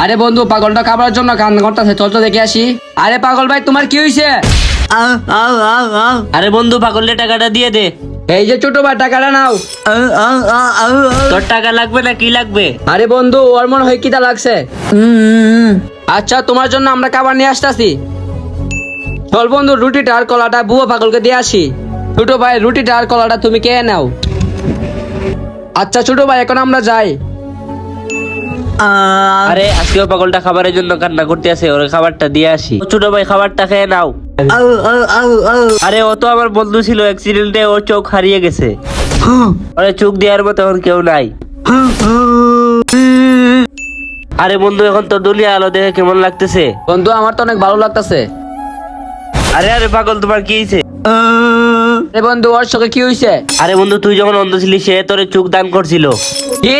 আরে বন্ধু, পাগলটা খাবার জন্য কান্না করতেছে, চল তো দেখে আসি। আরে পাগল ভাই, তোমার কি হয়েছে? আরে বন্ধু, পাগলের টাকাটা দিয়ে দে। এই যে ছোট ভাই, টাকাটা নাও। তোর টাকা লাগবে না কি লাগবে? আরে বন্ধু, ওর মনে হয় কিটা লাগছে। আচ্ছা, তোমার জন্য আমরা খাবার নিয়ে আসতেছি। চল বন্ধু, রুটিটা আর কলাটা বুয়া পাগলকে দিয়ে আসি। ছোট ভাই, রুটিটা আর কলাটা তুমি কে নাও। আচ্ছা ছোট ভাই, এখন আমরা যাই। আরে আজকেও পাগলটা খাবারের জন্য কান্না করতে আছে, ওর খাবারটা দিয়ে আসি। ছোট ভাই, খাবারটা খেয়ে নাও। আরে ও তো আমার বন্ধু ছিল, অ্যাক্সিডেন্টে ওর চোখ হারিয়ে গেছে। আরে চোখ দেওয়ার মতো এখন কেউ নাই। আরে বন্ধু, এখন তো দুনিয়া আলো দেখে কেমন লাগতেছে? বন্ধু, আমার তো অনেক ভালো লাগতেছে। আরে আরে পাগল, তোমার কি হয়েছে? আরে বন্ধু, ওর চোখে কি হয়েছে? আরে বন্ধু, তুই যখন অন্ধ ছিলি সে তোর চোখ দান করছিল। কি?